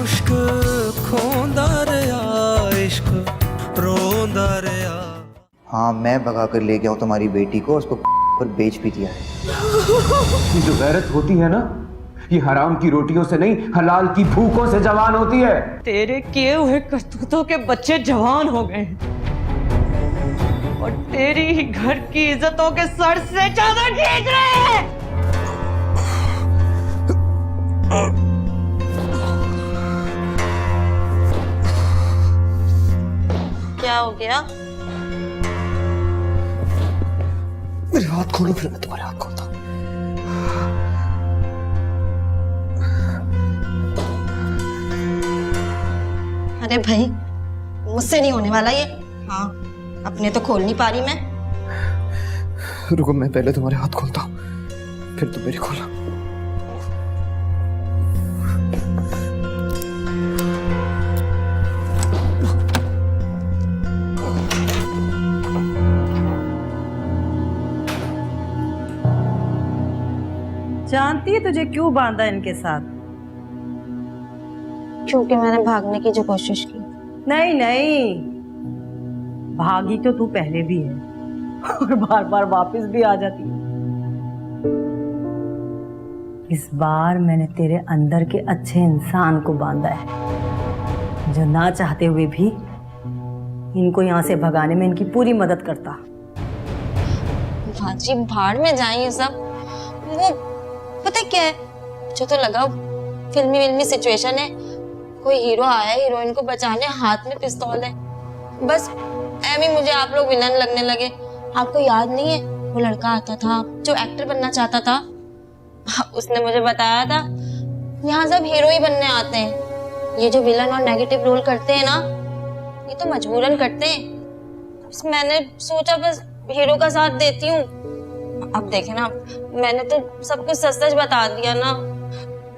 मुश्क खोंदा रहा इश्क रोंदा रहा। हाँ, मैं भगा कर ले गया हूँ तुम्हारी बेटी को, उसको पर बेच भी दिया है। ये जो गैरत होती है ना, ये हराम की रोटियों से नहीं, हलाल की भूखों से जवान होती है। तेरे किए हुए करतूतों के बच्चे जवान हो गए और तेरी ही घर की इज्जतों के सर से चादर खींच रहे हैं। क्या हो गया? मेरे हाथ खोलो, फिर मैं तुम्हारे हाथ खोलता हूँ। अरे भाई, मुझसे नहीं होने वाला ये। हाँ, अपने तो खोल नहीं पा रही मैं। रुको, मैं पहले तुम्हारे हाथ खोलता हूँ, फिर तुम मेरे खोला। जानती है तुझे क्यों बांधा इनके साथ? क्योंकि मैंने भागने की जो कोशिश की। नहीं नहीं, भागी तो तू पहले भी है और बार बार वापस भी आ जाती है। इस बार मैंने तेरे अंदर के अच्छे इंसान को बांधा है, जो ना चाहते हुए भी इनको यहाँ से भगाने में इनकी पूरी मदद करता। भाजी, भाड़ में जाए ये सब। वो पता है क्या है, मुझे तो लगा फिल्मी सिचुएशन है, कोई हीरो आया है हीरोइन को बचाने, हाथ में पिस्तौल है, बस एमी मुझे आप लोग विलन लगने लगे। आपको याद नहीं है वो लड़का आता था जो एक्टर बनना चाहता था? उसने मुझे बताया था यहाँ सब हीरो ही बनने आते हैं, ये जो विलन और नेगेटिव रोल करते हैं ना, ये तो मजबूरन करते हैं। बस मैंने सोचा बस हीरो का साथ देती हूँ। अब देखे ना, मैंने तो सब कुछ सच सच बता दिया ना।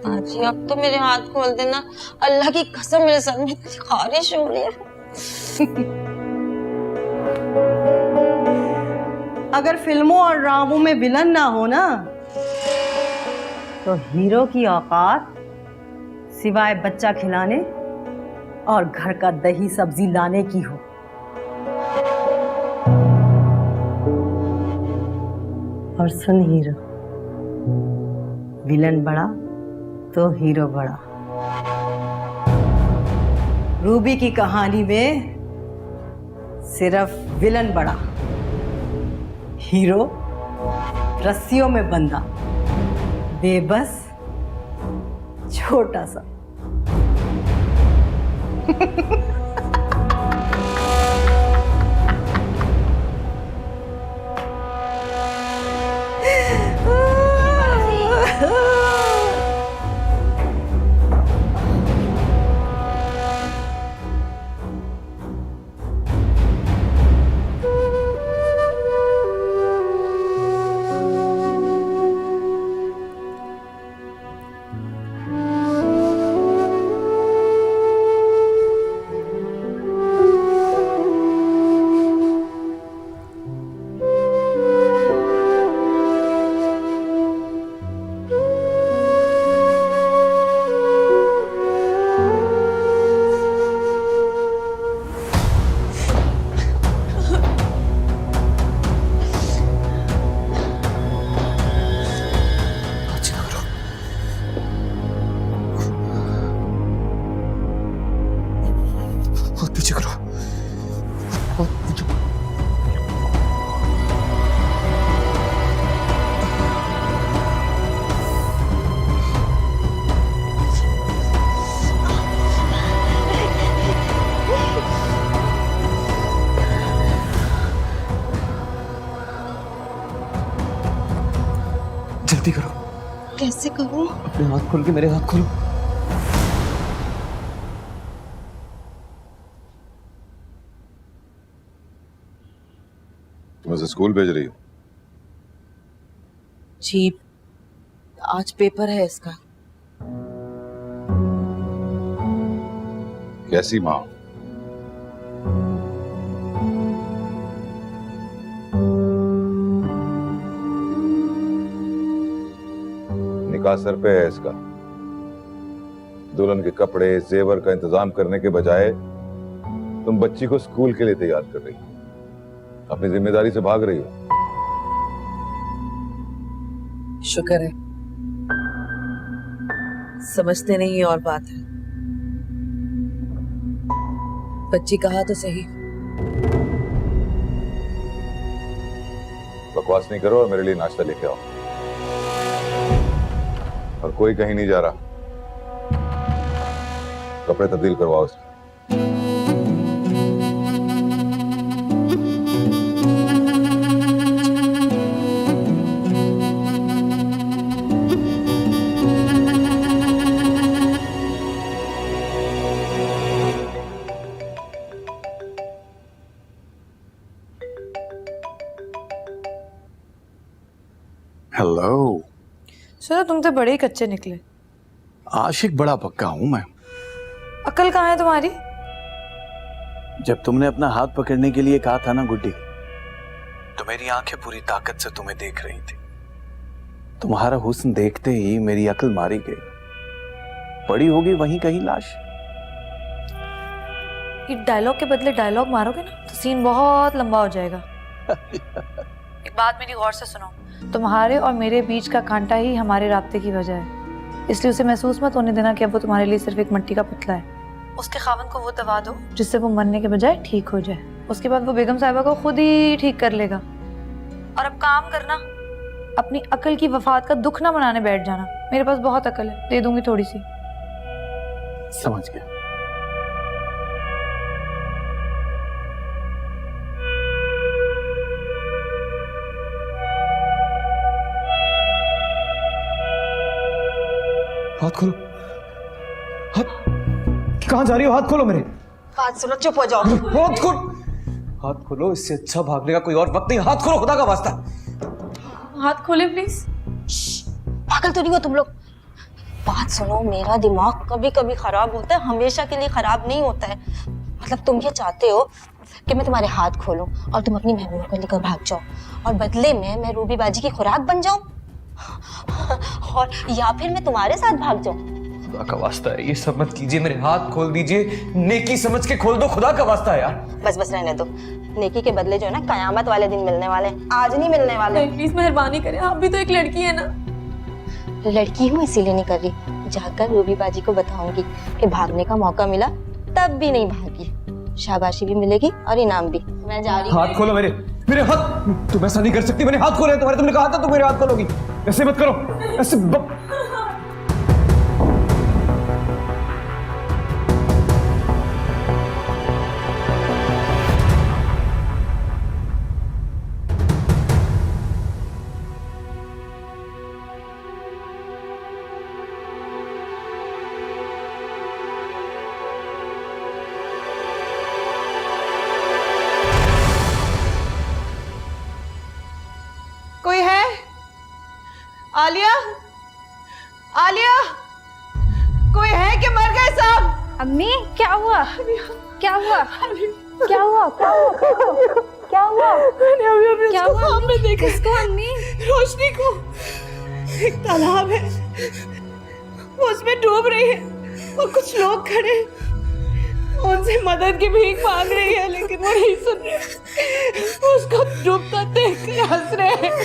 बाजी, अब तो मेरे हाथ खोल देना, अल्लाह की कसम मेरे सर में खारिश हो रही है। अगर फिल्मों और ड्रामों में विलन ना हो ना, तो हीरो की औकात सिवाय बच्चा खिलाने और घर का दही सब्जी लाने की हो। और सुन हीरो, विलन बड़ा तो हीरो बड़ा। रूबी की कहानी में सिर्फ विलन बड़ा, हीरो रस्सियों में बंधा, बेबस, छोटा सा। पीछे करो, पीछे। जल्दी करो। कैसे करूं? अपने हाथ खोल के मेरे हाथ खोलो। तुम उसे स्कूल भेज रही हो? जी, आज पेपर है इसका। कैसी माँ? निकाह सर पे है इसका, दुल्हन के कपड़े जेवर का इंतजाम करने के बजाय तुम बच्ची को स्कूल के लिए तैयार कर रही हो, अपनी जिम्मेदारी से भाग रही हो। शुक्र है, समझते नहीं ये और बात है। बच्ची कहा तो सही। बकवास नहीं करो और मेरे लिए नाश्ता लेके आओ। और कोई कहीं नहीं जा रहा, कपड़े तब्दील करवाओ उसके। हेलो। सुनो, तुम तो बड़े ही कच्चे निकले। आशिक बड़ा पक्का हूं मैं। अकल कहाँ है तुम्हारी? जब तुमने अपना हाथ पकड़ने के लिए कहा था ना गुड्डी, तो मेरी आंखें पूरी ताकत से तुम्हें देख रही थी। तुम्हारा हुस्न देखते ही मेरी अकल मारी गई। पड़ी होगी वहीं कहीं लाश। ये डायलॉग के बदले डायलॉग मारोगे ना तो सीन बहुत लंबा हो जाएगा। एक बात मेरी गौर से सुनो, तुम्हारे और मेरे बीच का कांटा ही हमारे राब्ते की वजह है, इसलिए उसे महसूस मत होने देना कि अब वो तुम्हारे लिए सिर्फ एक मिट्टी का पुतला है। उसके खावन को वो दवा दो जिससे वो मरने के बजाय ठीक हो जाए। उसके बाद वो बेगम साहिबा को खुद ही ठीक कर लेगा। और अब काम करना, अपनी अकल की वफात का दुख ना मनाने बैठ जाना। मेरे पास बहुत अकल है, दे दूंगी थोड़ी सी। समझ गया। हाथ खोलो। हाथ कहाँ जा रही हो? हाथ खोलो मेरे। बात सुनो, चुप हो जाओ। हाथ खोल। हाथ खोलो, इससे अच्छा भागने का कोई और वक्त नहीं। हाथ खोलो, खुदा का वास्ता। हाथ खोले प्लीज। पागल तो नहीं हो तुम लोग? बात सुनो, मेरा दिमाग कभी कभी खराब होता है, हमेशा के लिए खराब नहीं होता है। मतलब तुम ये चाहते हो कि मैं तुम्हारे हाथ खोलूं और तुम अपनी महबूबा को लेकर भाग जाओ और बदले में मैं रूबी बाजी की खुराक बन जाऊं, और या फिर मैं तुम्हारे साथ भाग जाऊं। खुदा का वास्ता है, ये सब मत कीजिए। मेरे हाथ खोल दीजिए, नेकी समझ के खोल दो। खुदा का वास्ता है यार। बस बस रहने दो। नेकी के बदले जो है ना, कयामत वाले दिन मिलने वाले, आज नहीं मिलने वाले। प्लीज मेहरबानी करें, आप भी तो एक लड़की है ना। लड़की हूँ इसीलिए नहीं कर रही। जाकर रूबी बाजी को बताऊंगी कि भागने का मौका मिला तब भी नहीं भागी, शाबाशी भी मिलेगी और इनाम भी। मैं जा रही हूँ। हाथ खोलो मेरे। मेरे हाथ। तुम ऐसा नहीं कर सकती। मैंने हाथ खोले तुम्हारे। तुमने कहा था तुम मेरे हाथ खोलोगी। ऐसे मत करो, ऐसे कोई है? आलिया, आलिया, कोई है कि मर गए सब? अम्मी क्या हुआ? क्या हुआ? क्या हुआ? क्या हुआ? क्या हुआ? मैंने अभी क्या उसको हुआ? ख्वाब में देखा। किसको अम्मी? रोशनी को। एक तालाब है, वो उसमें डूब रही है और कुछ लोग खड़े हैं, उनसे मदद की भीख मांग रही है, लेकिन वो नहीं सुन रहे। उसको डूबता देख कर हंस रहे हैं।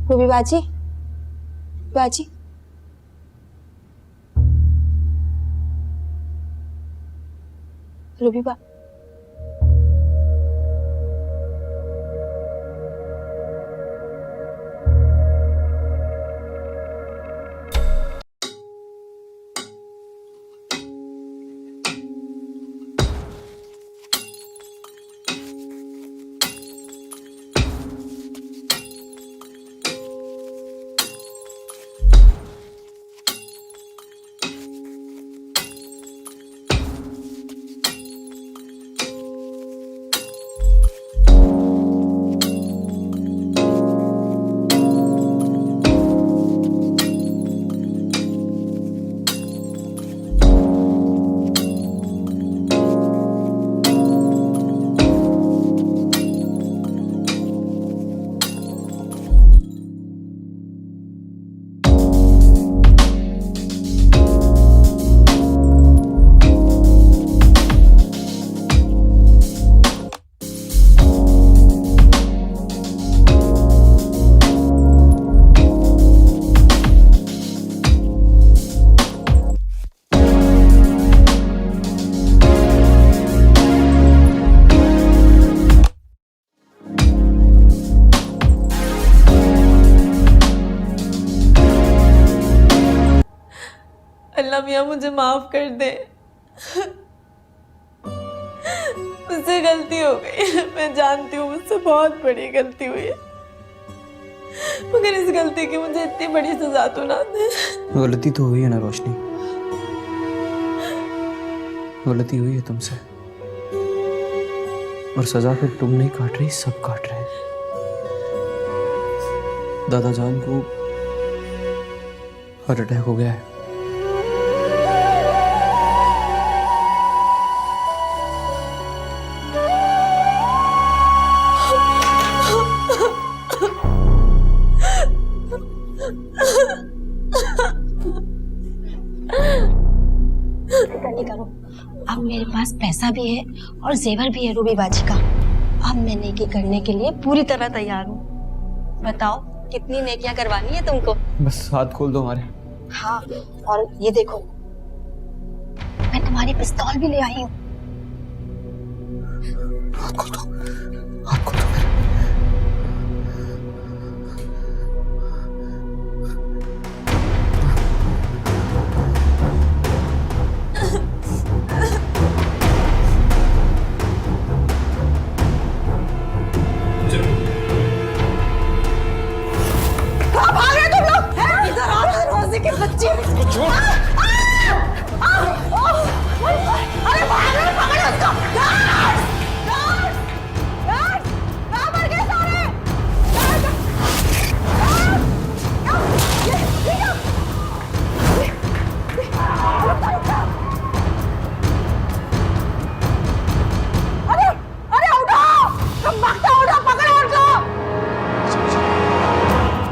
रूबी बाजी, बाजी, रूबी बा अल्लाह मियाँ मुझे माफ कर दे। मुझसे गलती हो गई है, मैं जानती हूँ मुझसे बहुत बड़ी गलती हुई है, मगर इस गलती की मुझे इतनी बड़ी सजा तो ना दे। गलती तो हुई है ना रोशनी, गलती हुई है तुमसे, और सजा फिर तुम नहीं काट रही, सब काट रहे हैं। दादा जान को हार्ट अटैक हो गया है। नहीं करो, अब मेरे पास पैसा भी है और जेवर भी है रूबी बाजी का। अब मैं नेकी करने के लिए पूरी तरह तैयार हूँ। बताओ कितनी नेकियां करवानी है तुमको? बस हाथ खोल दो हमारे। हाँ, और ये देखो मैं तुम्हारी पिस्तौल भी ले आई हूँ। हाथ खोल दो, हाथ खोल दो मेरे।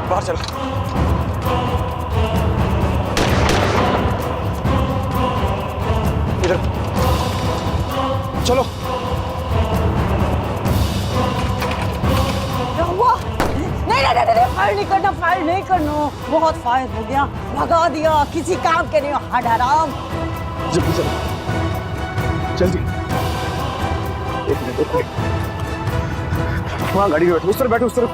बाहर चलो। इधर चलो। फायर नहीं करना, फायर नहीं करना, बहुत फायर हो गया, भगा दिया, किसी काम के नहीं। हराम। जल्दी चलो, जल्दी। एक मिनट, वहाँ गाड़ी में बैठो, उस तरफ बैठो, उस तरफ।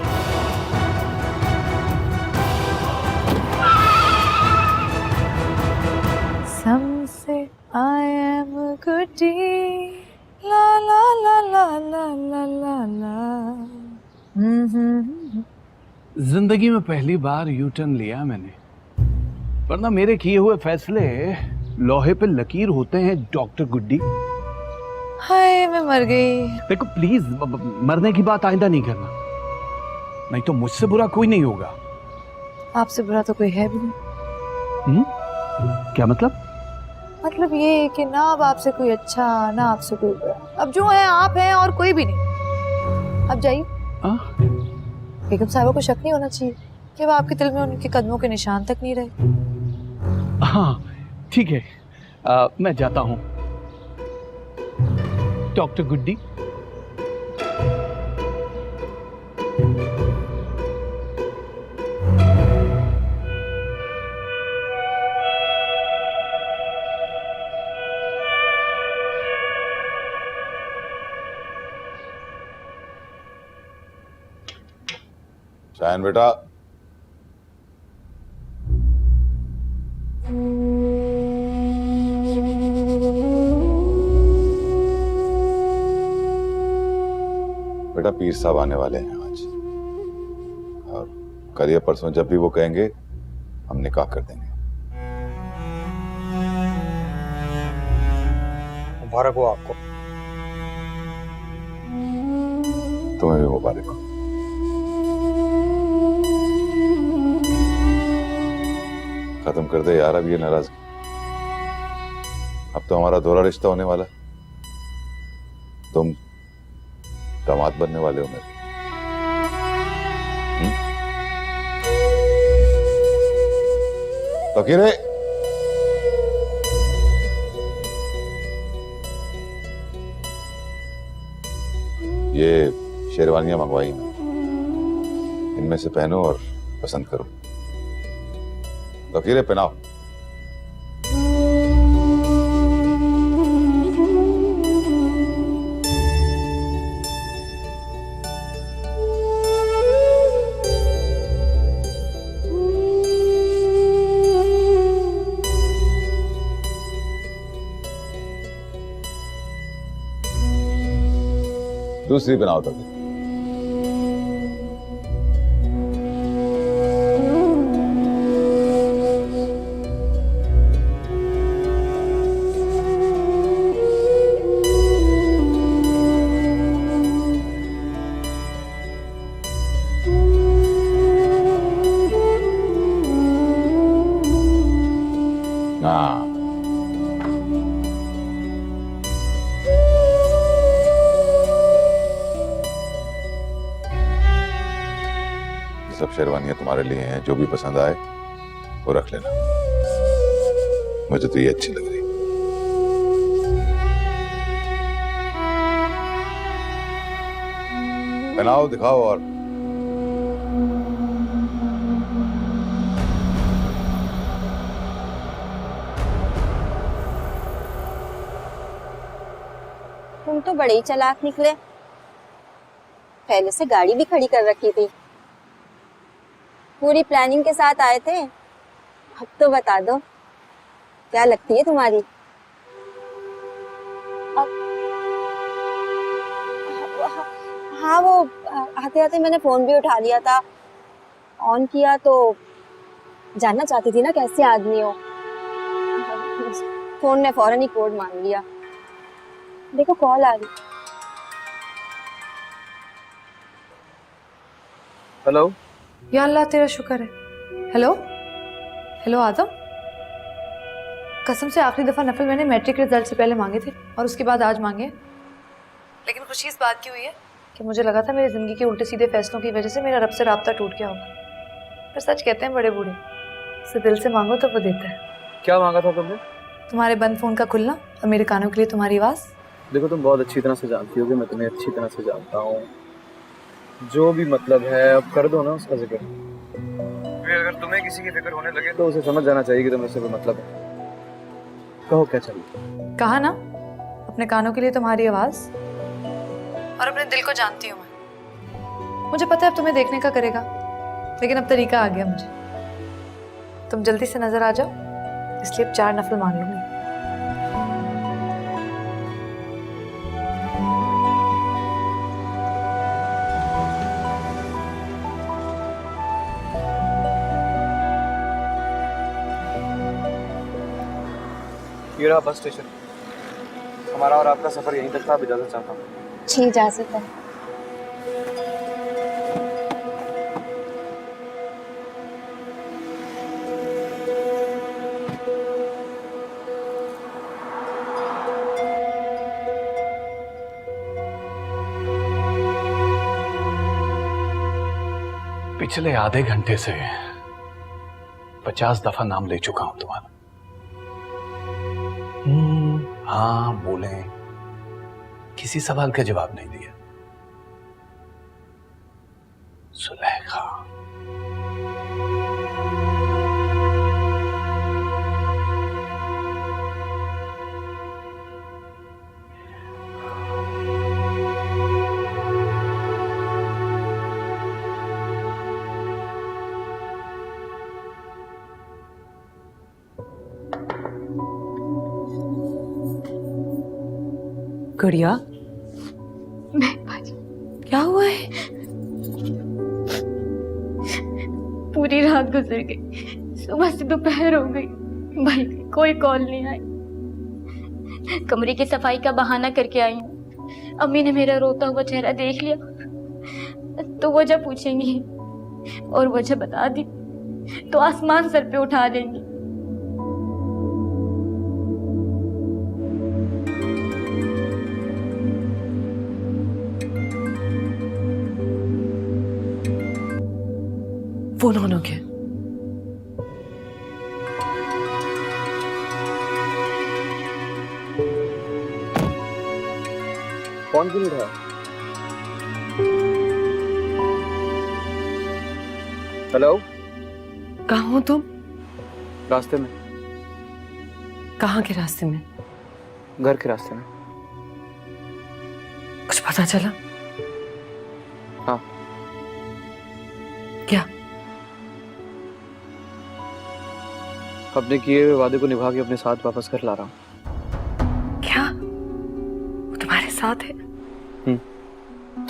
Some say I am a goodie, la la la la la la la la. जिंदगी में पहली बार यू टर्न लिया मैंने, वरना मेरे किए हुए फैसले लोहे पे लकीर होते हैं डॉक्टर गुड्डी। हाय मैं मर गई। देखो प्लीज, मरने की बात आइंदा नहीं करना, नहीं तो मुझसे बुरा कोई नहीं होगा। आपसे बुरा तो कोई है भी नहीं। क्या मतलब? मतलब ये कि ना अब आपसे कोई अच्छा, ना आपसे कोई बुरा। अब जो है आप हैं और कोई भी नहीं। अब जाइए। बेगम साहिबा को शक नहीं होना चाहिए कि अब आपके दिल में उनके कदमों के निशान तक नहीं रहे। हाँ ठीक है, मैं जाता हूँ डॉक्टर गुड्डी। शायन बेटा, बेटा पीर साहब आने वाले हैं आज, और कल या परसों जब भी वो कहेंगे हम निकाह कर देंगे। मुबारक हो आपको। तुम्हें भी मुबारक हो। खत्म कर दे यार अब ये नाराजगी। अब तो हमारा दोहरा रिश्ता होने वाला है। तुम दामाद बनने वाले हो मेरे। फकीरे, ये शेरवानियां मंगवाई हैं, इनमें से पहनो और पसंद करो। फकीरे पहनाओ। दूसरी बनाओ तो फिर। हाँ, ये सब शेरवानियां तुम्हारे लिए हैं, जो भी पसंद आए वो रख लेना। मुझे तो ये अच्छी लग रही। बनाओ, दिखाओ। और तुम तो बड़े ही चालाक निकले। पहले से गाड़ी भी खड़ी कर रखी थी, पूरी प्लानिंग के साथ आए थे। अब तो बता दो क्या लगती है तुम्हारी? हाँ, वो आते आते मैंने फोन भी उठा लिया था, ऑन किया तो जानना चाहती थी ना कैसे आदमी हो। फोन ने फौरन ही कोड मांग लिया। देखो कॉल आ रही। हेलो। या अल्लाह तेरा शुक्र है। हेलो हेलो आदम, कसम से आखिरी दफ़ा नफल मैंने मैट्रिक रिजल्ट से पहले मांगे थे और उसके बाद आज मांगे। लेकिन खुशी इस बात की हुई है कि मुझे लगा था मेरी ज़िंदगी के उल्टे सीधे फैसलों की वजह से मेरा रब से राब्ता टूट गया होगा। पर सच कहते हैं बड़े बूढ़े, से दिल से मांगो तो वो देता है। क्या मांगा था तुमने? तुम्हारे बंद फ़ोन का खुलना और मेरे कानों के लिए तुम्हारी आवाज़। देखो तुम बहुत अच्छी तरह से जानती हो कि मैं तुम्हें अच्छी तरह से जानता हूँ। जो भी मतलब है अब कर दो ना उसका जिक्र। अगर तुम्हें किसी की फिक्र होने लगे तो उसे समझ जाना चाहिए कि तुम्हें उससे कोई मतलब है। कहो क्या चाहिए? कहा ना, अपने कानों के लिए तुम्हारी आवाज़ और अपने दिल को जानती हूँ मैं। मुझे पता है अब तुम्हें देखने का करेगा, लेकिन अब तरीका आ गया मुझे। तुम जल्दी से नजर आ जाओ, इसलिए अब 4 नफल मांग लूंगी। ये रहा बस स्टेशन। हमारा और आपका सफर यहीं तक था। अब इजाजत चाहता हूँ। जी इजाजत है। पिछले आधे घंटे से 50 दफा नाम ले चुका हूं तुम्हारा। हाँ बोले, किसी सवाल का जवाब नहीं दिया। सुलेखा, गुड़िया, क्या हुआ है? पूरी रात गुजर गई, सुबह से दोपहर हो गई, भाई कोई कॉल नहीं आई। कमरे की सफाई का बहाना करके आई हूँ। अम्मी ने मेरा रोता हुआ चेहरा देख लिया तो वजह पूछेंगी और वजह बता दी तो आसमान सर पे उठा देंगी। वो दोनों के कौन क्यों उठा? हेलो, कहाँ हो तुम? रास्ते में। कहाँ के रास्ते में? घर के रास्ते में। कुछ पता चला? हाँ। क्या? अपने किए हुए वादे को निभा के अपने साथ वापस घर ला रहा हूँ। क्या वो तुम्हारे साथ है?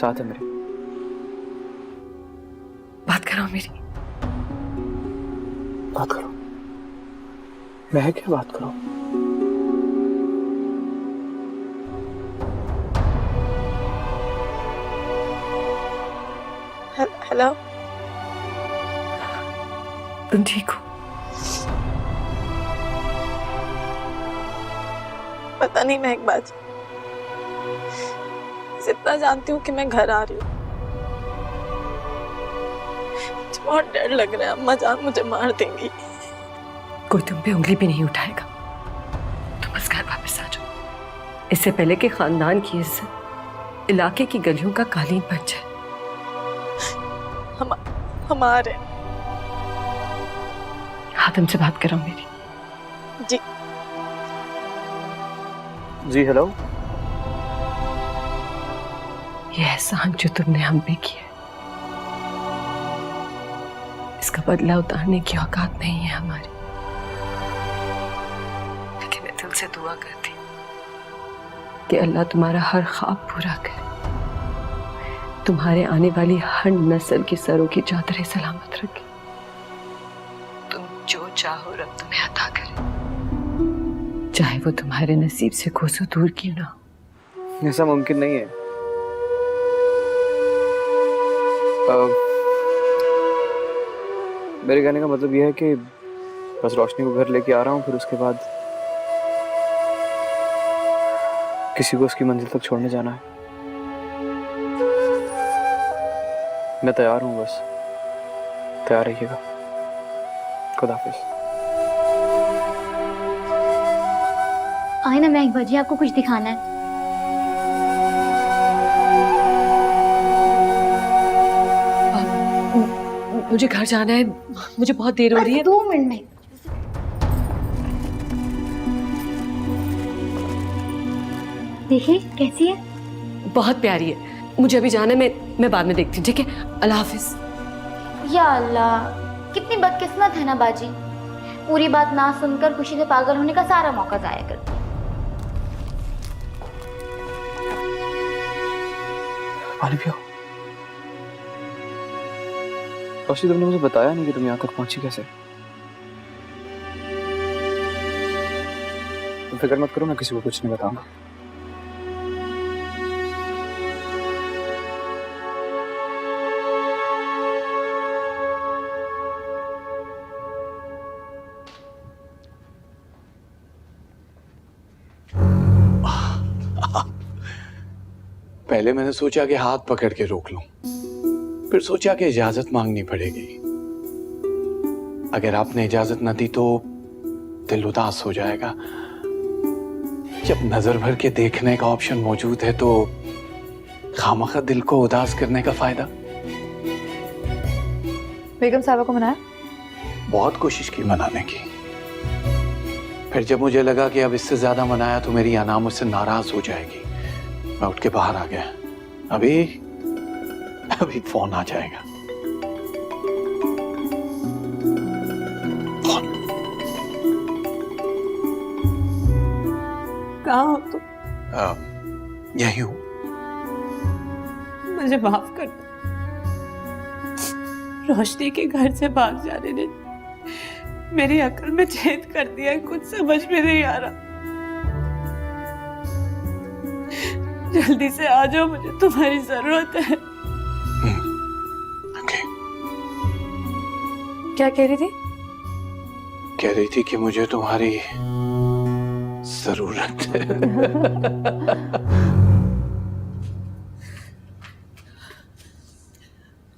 साथ है मेरी। बात कराओ मेरी। बात करो। मैं क्या बात करूं? हेलो, तुम ठीक हो? पता नहीं महकबाज, इतना जानती हूँ कि मैं घर आ रही हूँ। मुझे बहुत डर लग रहा है, अम्मा जान मुझे मार देंगी। कोई तुम पे उंगली भी नहीं उठाएगा, तुम बस घर वापस आ जाओ, इससे पहले कि खानदान की इज्जत इलाके की गलियों का कालीन बन जाए। हमारे हाथम से बात करो मेरी। जी जी हेलो। ये एहसान जो तुमने हम पे किया, इसका बदला उतारने की औकात नहीं है हमारी, लेकिन मैं दिल से दुआ करती हूँ कि अल्लाह तुम्हारा हर ख्वाब पूरा करे, तुम्हारे आने वाली हर नस्ल की सरों की चादरें सलामत रखे, तुम जो चाहो रब तुम्हें अता करे, चाहे वो तुम्हारे नसीब से कोसों दूर क्यों ना हो। ऐसा मुमकिन नहीं है। मेरे कहने का मतलब यह है कि बस रोशनी को घर लेके आ रहा हूँ, फिर उसके बाद किसी को उसकी मंजिल तक छोड़ने जाना है। मैं तैयार हूँ, बस तैयार रहिएगा। खुदा हाफिज। आए ना महकबाज जी, आपको कुछ दिखाना है। मुझे घर जाना है, मुझे बहुत देर हो रही है। 2 मिनट में। देखिए कैसी है, बहुत प्यारी है। मुझे अभी जाना है, मैं बाद में देखती हूँ, ठीक है? अल्लाह हाफिज। या अल्लाह, कितनी बदकिस्मत है ना बाजी, पूरी बात ना सुनकर खुशी से पागल होने का सारा मौका जाया करती। पानी पियो। रोशनी, तुमने मुझे बताया नहीं कि तुम यहाँ तक पहुंची कैसे। तुम फिक्र मत करो, मैं किसी को कुछ नहीं बताऊंगा। पहले मैंने सोचा कि हाथ पकड़ के रोक लूं, फिर सोचा कि इजाजत मांगनी पड़ेगी। अगर आपने इजाजत न दी तो दिल उदास हो जाएगा। जब नजर भर के देखने का ऑप्शन मौजूद है तो खामखा दिल को उदास करने का फायदा। बेगम साहबा को मनाया? बहुत कोशिश की मनाने की, फिर जब मुझे लगा कि अब इससे ज्यादा मनाया तो मेरी अना मुझसे नाराज हो जाएगी, मैं उठ के बाहर आ गया। अभी फोन आ जाएगा। फोन। कहाँ हो तुम? यही हूं। मुझे माफ कर दो, रोशनी के घर से भाग जाने ने मेरी अकल में छेद कर दिया, कुछ समझ में नहीं आ रहा। जल्दी से आ जाओ, मुझे तुम्हारी जरूरत है। ओके। क्या कह रही थी? कह रही थी कि मुझे तुम्हारी जरूरत है।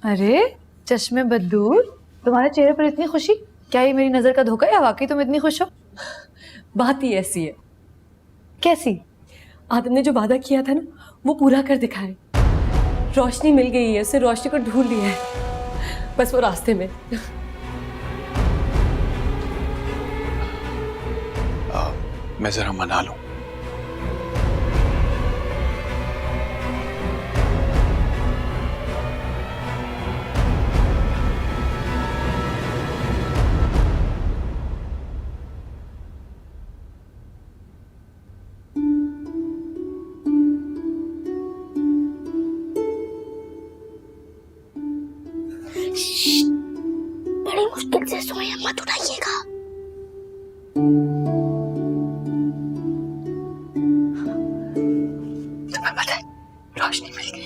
अरे चश्मे बदूर, तुम्हारे चेहरे पर इतनी खुशी, क्या ये मेरी नजर का धोखा या वाकई तुम इतनी खुश हो? बात ही ऐसी है। कैसी? आदम ने जो वादा किया था ना, वो पूरा कर दिखाए। रोशनी मिल गई है, उसे रोशनी को ढूंढ लिया है, बस वो रास्ते में। मैं जरा मना लूं। बड़ी मुश्किल से सोए, मत उठाइएगा। तुम्हें पता है रोशनी मिल गई।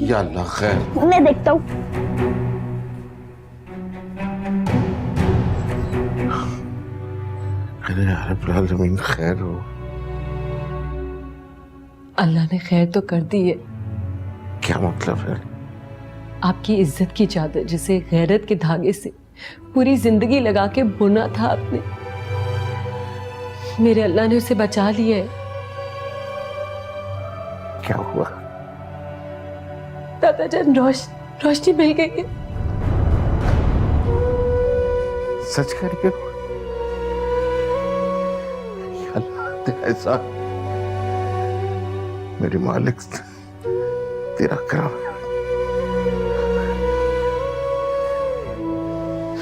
या अल्लाह खैर। मैं देखता हूँ। अरे यार जमीन खैर हो। अल्लाह ने खैर तो कर दी है। क्या मतलब है? आपकी इज्जत की चादर जिसे गैरत के धागे से पूरी जिंदगी लगा के बुना था आपने, मेरे अल्लाह ने उसे बचा लिया है। क्या हुआ? दादा जान रोशनी मिल गई है। सच करके ऐसा मेरे मालिक तेरा करम।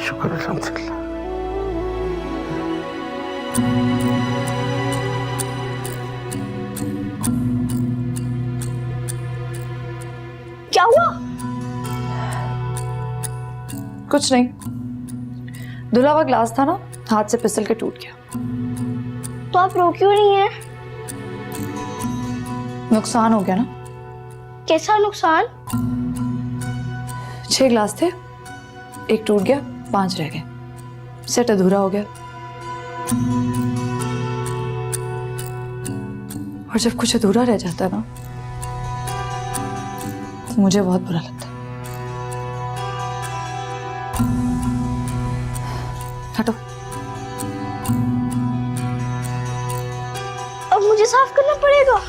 शुक्र अल्हम्दुलिल्लाह। क्या हुआ? कुछ नहीं, धुला हुआ ग्लास था ना, हाथ से फिसल के टूट गया। तो आप रो क्यों रही हैं? नुकसान हो गया ना। कैसा नुकसान? 6 ग्लास थे, एक टूट गया, 5 रह गए, सेट अधूरा हो गया। और जब कुछ अधूरा रह जाता है ना, तो मुझे बहुत बुरा लगता है। हटो। अब मुझे साफ करना पड़ेगा।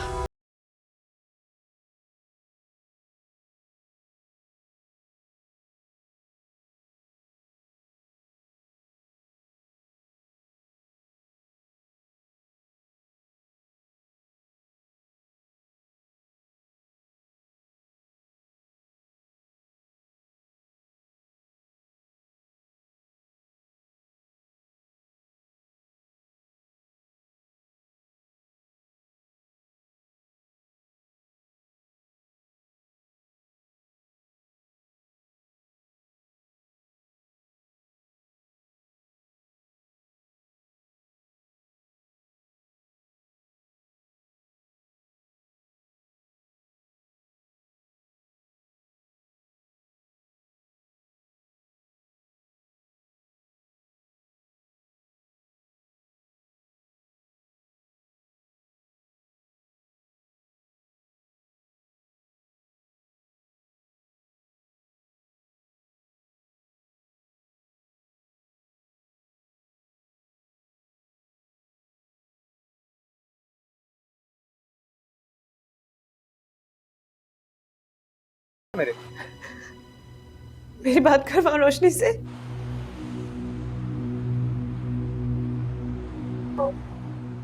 मेरी बात करवा रोशनी से।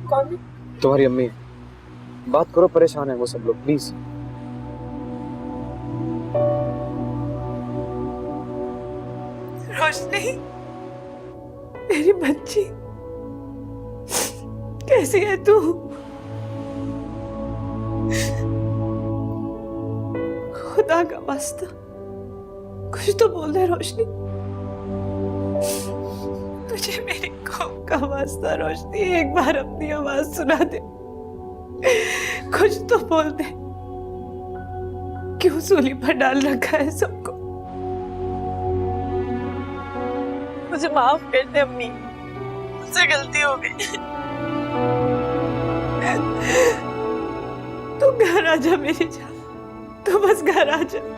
कौन? तुम्हारी अम्मी। बात करो, परेशान है वो सब लोग, प्लीज। रोशनी, मेरी बच्ची, कैसी है तू? खुदा का वास्ता कुछ तो बोल दे रोशनी। तुझे मेरी कौम का वास्ता रोशनी, एक बार अपनी आवाज सुना दे। कुछ तो बोल दे। क्यों सूली पर डाल रखा है सबको? मुझे माफ कर दे अम्मी, मुझसे गलती हो गई। तू घर आ जा मेरी जान, तू बस घर आ जा।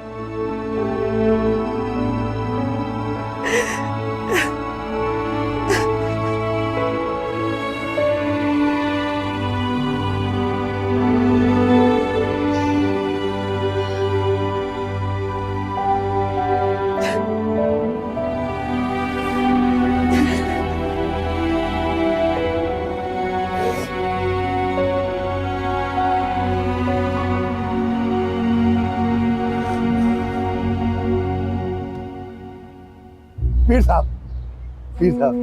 पीर साहब।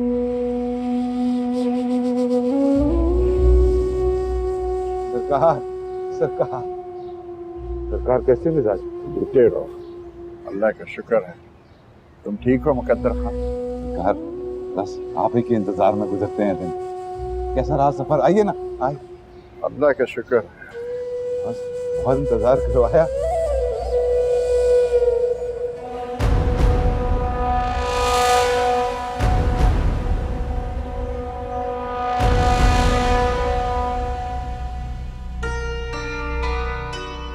सरकार सरकार कैसे मिजाज? रुके रहो, अल्लाह का शुक्र है तुम ठीक हो मुकद्दर खान। सरकार बस आप ही के इंतजार में गुजरते हैं दिन। कैसा रहा सफर? आइए ना, आइए। अल्लाह का शुक्र है। बस बहुत इंतजार करवाया।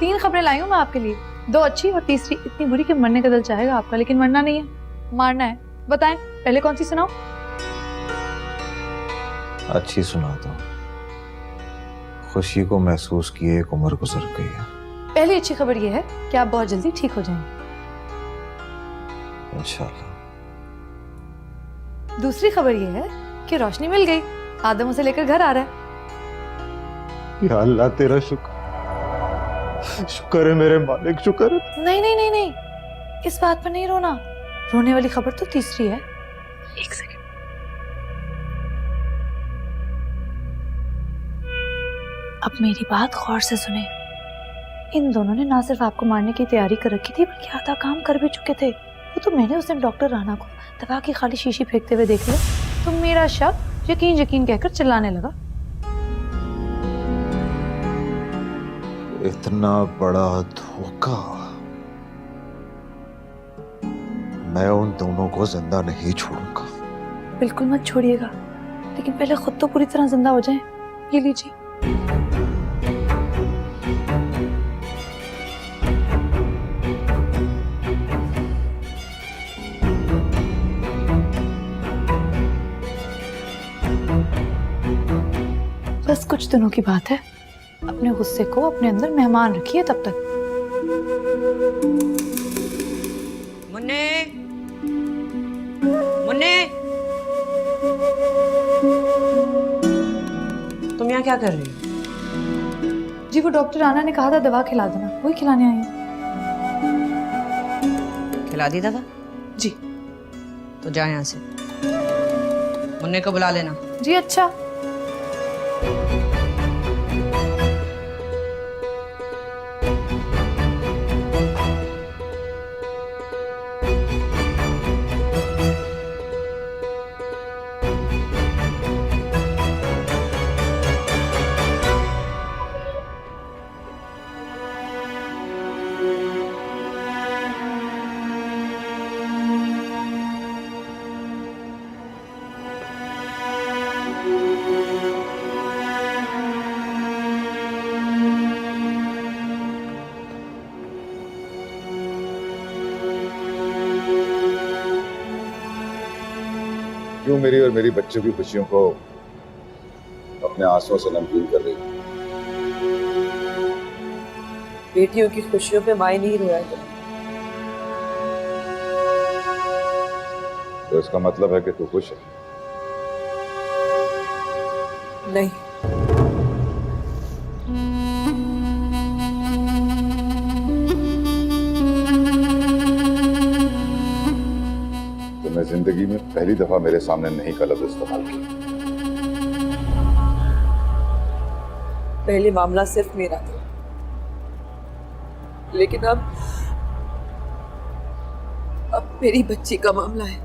तीन खबरें लाई हूँ मैं आपके लिए, दो अच्छी और तीसरी इतनी बुरी कि मरने का दिल चाहेगा आपका, लेकिन मरना नहीं है, मारना है। बताएं पहले कौन सी सुनाओ? अच्छी सुना दो। खुशी को महसूस किए एक उम्र गुजर गई है। पहली अच्छी खबर यह है कि आप बहुत जल्दी ठीक हो जाएंगे इंशाल्लाह। दूसरी खबर यह है कि रोशनी मिल गई, आदम उसे लेकर घर आ रहा है। या अल्लाह तेरा शुक्र, शुक्र है मेरे मालिक, शुक्र है। नहीं नहीं नहीं नहीं, इस बात पर नहीं रोना, रोने वाली खबर तो तीसरी है। एक सेकंड, अब मेरी बात गौर से सुने। इन दोनों ने ना सिर्फ आपको मारने की तैयारी कर रखी थी, बल्कि आधा काम कर भी चुके थे। वो तो मैंने उस दिन डॉक्टर राणा को दवा की खाली शीशी फेंकते हुए देख लिया, तो मेरा शक यकीन यकीन कहकर चिल्लाने लगा। इतना बड़ा धोखा, मैं उन दोनों को जिंदा नहीं छोड़ूंगा। बिल्कुल मत छोड़िएगा, लेकिन पहले खुद तो पूरी तरह जिंदा हो जाएं। ये लीजिए। बस कुछ दिनों की बात है, अपने गुस्से को अपने अंदर मेहमान रखिए तब तक। मुन्ने, मुन्ने, तुम यहाँ क्या कर रही हो? जी वो डॉक्टर राणा ने कहा था दवा खिला देना, वही खिलाने आई हूँ। खिला दी दवा? जी। तो जा यहाँ से, मुन्ने को बुला लेना। जी अच्छा। क्यों मेरी और मेरी बच्चों की खुशियों को अपने आंसुओं से नमकीन कर रही है? बेटियों की खुशियों पे माई नहीं रोया है। तो इसका मतलब है कि तू खुश है? नहीं, मैं जिंदगी में पहली दफा मेरे सामने नहीं का लफ्ज इस्तेमाल किया। पहले मामला सिर्फ मेरा था, लेकिन अब मेरी बच्ची का मामला है।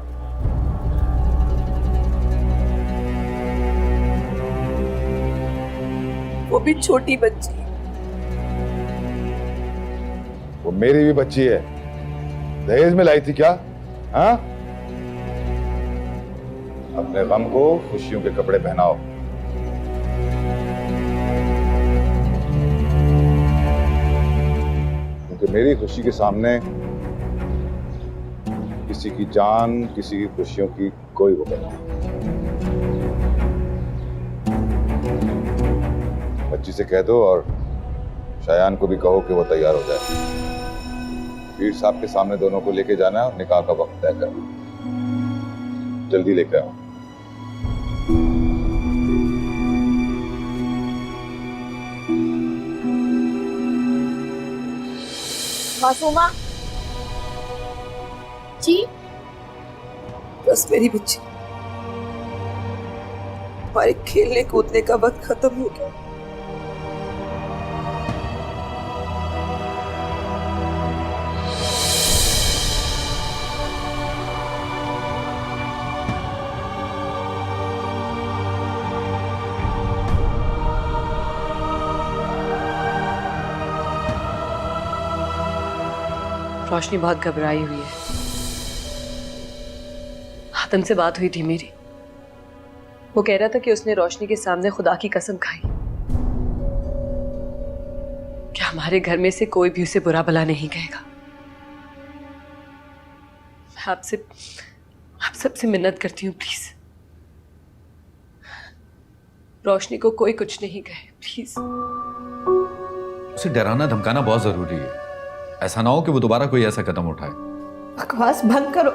वो भी छोटी बच्ची। वो मेरी भी बच्ची है, दहेज में लाई थी क्या? हाँ, अपने गम को खुशियों के कपड़े पहनाओ। क्योंकि मेरी खुशी के सामने किसी की जान, किसी की खुशियों की कोई वजह नहीं। बच्ची से कह दो और शायान को भी कहो कि वो तैयार हो जाए। पीर साहब के सामने दोनों को लेके जाना है और निकाह का वक्त तय करना। जल्दी लेकर आओ। मासूमा जी, बस मेरी बच्ची, हमारे खेलने कूदने का वक्त खत्म हो गया। रोशनी बहुत घबराई हुई है। आदम से बात हुई थी मेरी, वो कह रहा था कि उसने रोशनी के सामने खुदा की कसम खाई कि हमारे घर में से कोई भी उसे बुरा भला नहीं कहेगा। मैं आप सबसे मिन्नत करती हूँ, प्लीज रोशनी को कोई कुछ नहीं कहे, प्लीज। उसे डराना धमकाना बहुत जरूरी है। ऐसा ना हो कि वो दोबारा कोई ऐसा कदम उठाए। बकवास बंद करो।